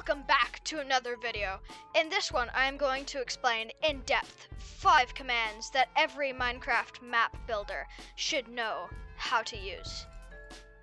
welcome back to another video. In this one, I am going to explain in depth 5 commands that every Minecraft map builder should know how to use.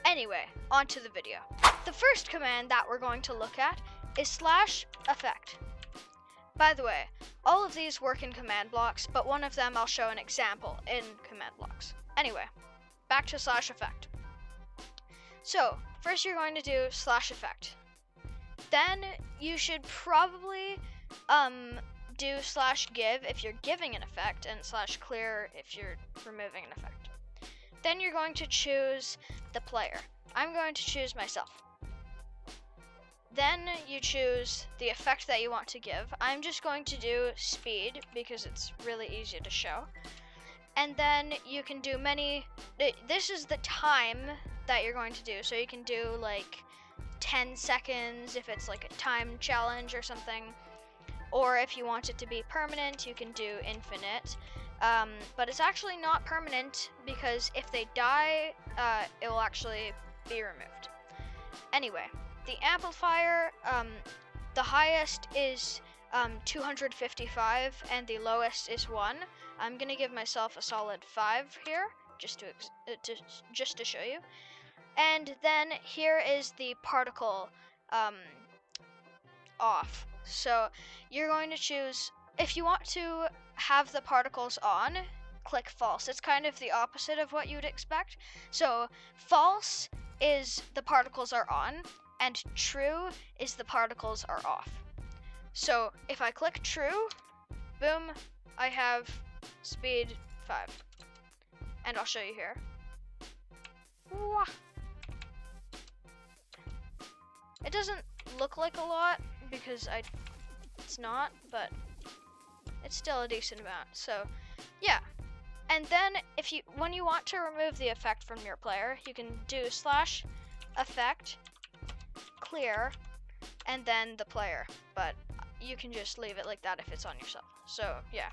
Anyway, on to the video. The first command that we're going to look at is /effect. By the way, all of these work in command blocks, but one of them I'll show an example in command blocks. Anyway, back to /effect. So, first you're going to do /effect. Then you should probably do /give if you're giving an effect, and /clear if you're removing an effect. Then you're going to choose the player. I'm going to choose myself. Then you choose the effect that you want to give. I'm just going to do speed because it's really easy to show. And then you can do this is the time that you're going to do. So you can do like 10 seconds if it's like a time challenge or something. Or if you want it to be permanent, you can do infinite. But it's actually not permanent because if they die, it will actually be removed. Anyway, the amplifier, the highest is 255 and the lowest is 1. I'm gonna give myself a solid 5 here, just to show you. And then here is the particle off. So you're going to choose, if you want to have the particles on, click false. It's kind of the opposite of what you'd expect. So false is the particles are on, and true is the particles are off. So if I click true, boom, I have speed 5. And I'll show you here. Wah. It doesn't look like a lot because it's not, but it's still a decent amount. So yeah. And then when you want to remove the effect from your player, you can do /effect, clear, and then the player. But you can just leave it like that if it's on yourself. So yeah.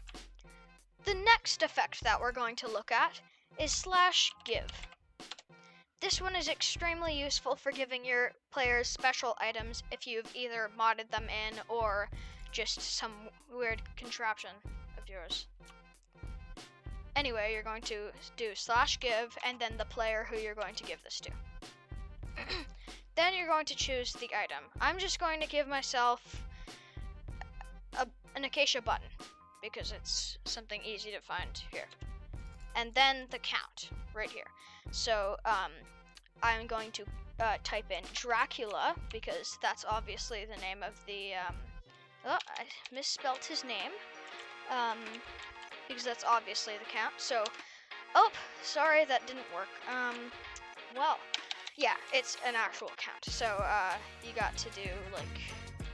The next effect that we're going to look at is /give. This one is extremely useful for giving your players special items if you've either modded them in or just some weird contraption of yours. Anyway, you're going to do /give and then the player who you're going to give this to. Then you're going to choose the item. I'm just going to give myself an acacia button because it's something easy to find here. And then the count right here. So I'm going to type in Dracula because that's obviously the name of the I misspelt his name because that's obviously the count. So sorry, that didn't work. Well, yeah, it's an actual count. So you got to do like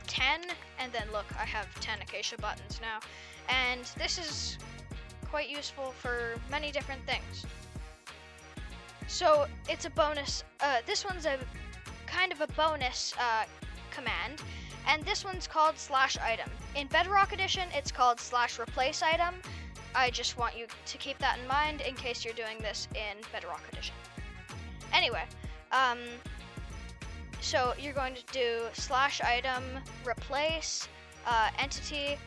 10, and then look, I have 10 acacia buttons now, and this is quite useful for many different things. So it's a bonus. This one's a kind of a bonus command, and this one's called /item. In Bedrock Edition, it's called /replace item. I just want you to keep that in mind in case you're doing this in Bedrock Edition. Anyway, so you're going to do /item, replace, entity.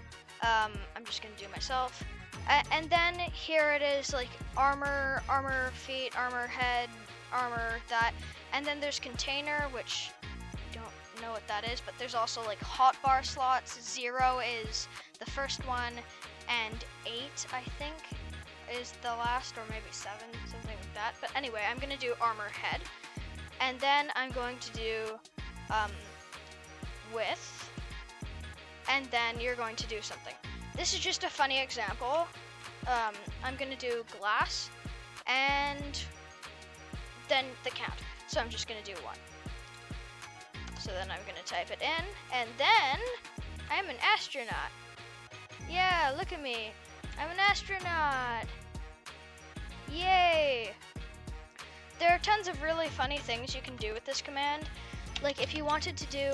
I'm just going to do myself. And then here it is like armor feet, armor head, armor that. And then there's container, which I don't know what that is, but there's also like hotbar slots. 0 is the first one, and 8, I think, is the last, or maybe 7, something like that. But anyway, I'm going to do armor head. And then I'm going to do width. And then you're going to do something. This is just a funny example. I'm going to do glass and then the count. So I'm just going to do 1. So then I'm going to type it in, and then I'm an astronaut. Yeah, look at me. I'm an astronaut. Yay. There are tons of really funny things you can do with this command. Like if you wanted to do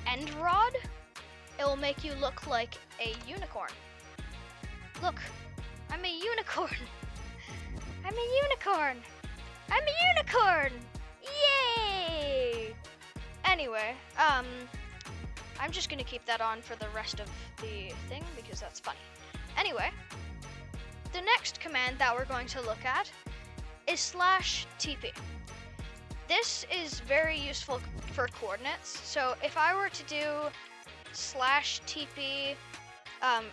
end rod, it will make you look like a unicorn. Look, I'm a unicorn. I'm a unicorn. I'm a unicorn. Yay! anyway, I'm just gonna keep that on for the rest of the thing because that's funny. Anyway, the next command that we're going to look at is /tp. This is very useful for coordinates. So if I were to do /tp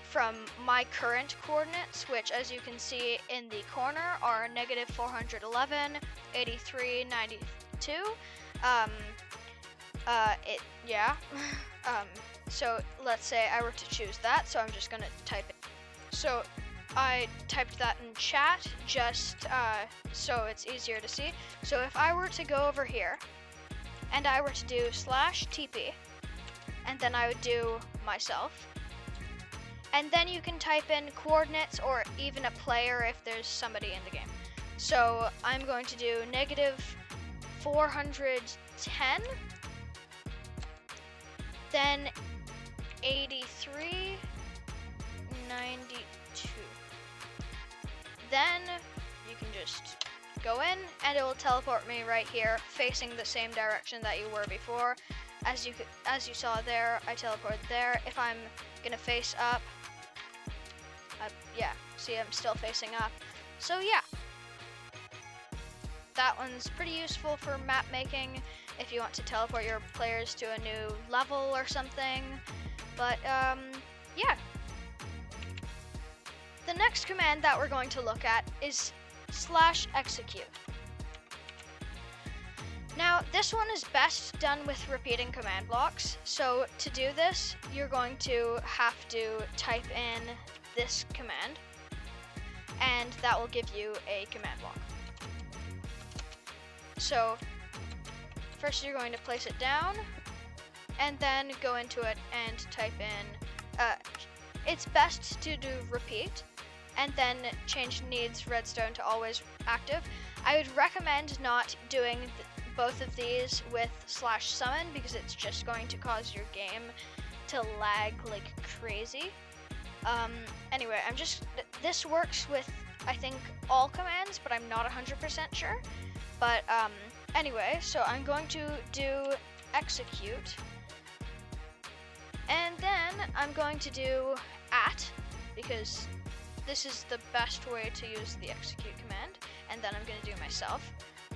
from my current coordinates, which as you can see in the corner are -411, 83, 92. So let's say I were to choose that, so I'm just gonna type it. So I typed that in chat just so it's easier to see. So if I were to go over here and I were to do /tp, and then I would do myself, and then you can type in coordinates or even a player if there's somebody in the game. So I'm going to do -410, then 83, 92. Then you can just go in and it will teleport me right here facing the same direction that you were before. As you saw there, I teleported there. If I'm gonna face up, yeah, see I'm still facing up. So yeah, that one's pretty useful for map making if you want to teleport your players to a new level or something. But yeah. The next command that we're going to look at is /execute. Now this one is best done with repeating command blocks. So to do this, you're going to have to type in this command, and that will give you a command block. So first you're going to place it down and then go into it and type in, it's best to do repeat and then change needs redstone to always active. I would recommend not doing both of these with /summon because it's just going to cause your game to lag like crazy. Anyway, this works with, I think, all commands, but I'm not 100% sure. But anyway, so I'm going to do execute, and then I'm going to do because this is the best way to use the execute command, and then I'm going to do myself.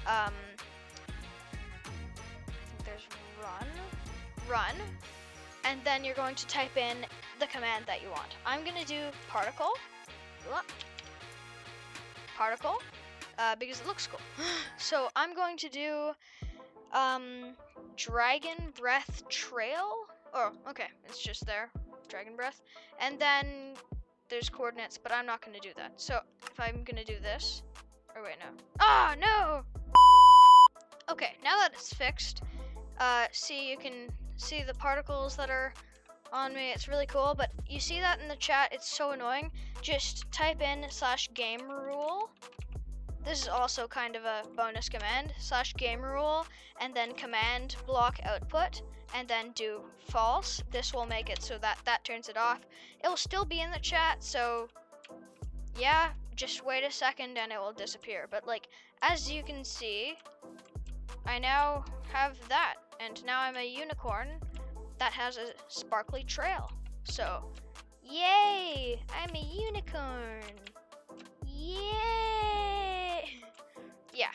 I think there's run, and then you're going to type in the command that you want. I'm going to do particle, because it looks cool. So I'm going to do dragon breath trail. Oh, okay, it's just there, dragon breath. And then there's coordinates, but I'm not going to do that. So if I'm going to do this, or wait, no. Ah, no! Okay, now that it's fixed, see, you can see the particles that are on me. It's really cool, but you see that in the chat, it's so annoying. Just type in /game rule. This is also kind of a bonus command, /game rule, and then command block output, and then do false. This will make it so that turns it off. It will still be in the chat, so yeah, just wait a second and it will disappear. But like, as you can see, I now have that, and now I'm a unicorn that has a sparkly trail. So, yay! I'm a unicorn. Yay! Yeah.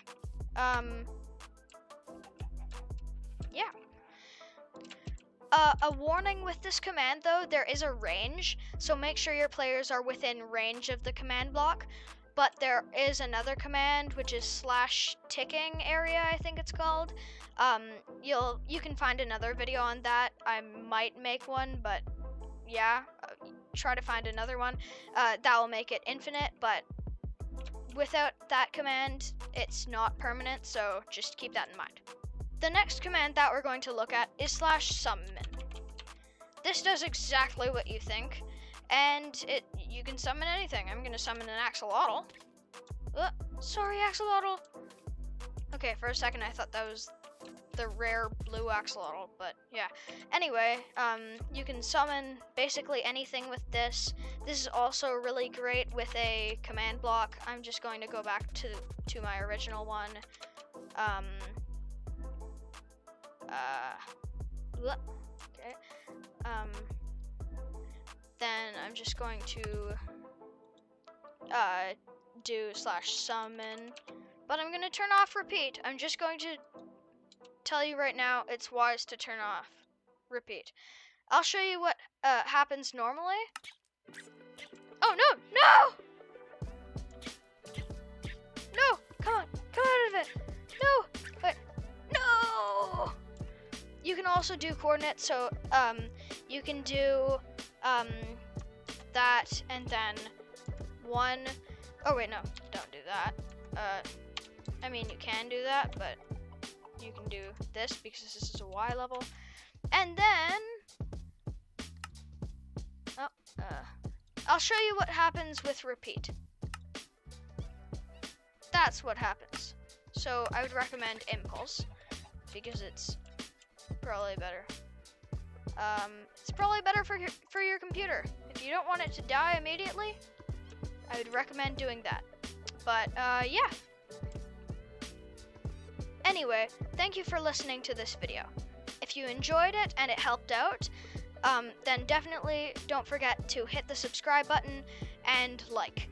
Yeah. A warning with this command though, there is a range, so make sure your players are within range of the command block. But there is another command which is /ticking area, I think it's called. You can find another video on that. I might make one, but yeah, try to find another one. That will make it infinite, but without that command, it's not permanent, so just keep that in mind. The next command that we're going to look at is /summon. This does exactly what you think, and you can summon anything. I'm gonna summon an axolotl. Sorry, axolotl. Okay, for a second I thought that was the rare blue axolotl, but yeah. Anyway, you can summon basically anything with this. This is also really great with a command block. I'm just going to go back to my original one. Okay. Then I'm just going to do /summon, but I'm gonna turn off repeat. I'm just going to tell you right now, it's wise to turn off repeat. I'll show you what happens normally. Oh no, no! No, come on, come out of it. No, wait, no! You can also do coordinates, so you can do that and then 1. Oh wait, no, don't do that. I mean, you can do that, but you can do this because this is a Y level. And then, I'll show you what happens with repeat. That's what happens. So I would recommend impulse because it's probably better. It's probably better for your computer. If you don't want it to die immediately, I would recommend doing that. But yeah. Anyway, thank you for listening to this video. If you enjoyed it and it helped out, then definitely don't forget to hit the subscribe button and like.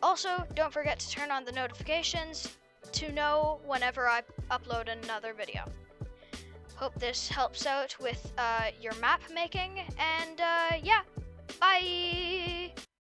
Also, don't forget to turn on the notifications to know whenever I upload another video. Hope this helps out with your map making, and yeah, bye!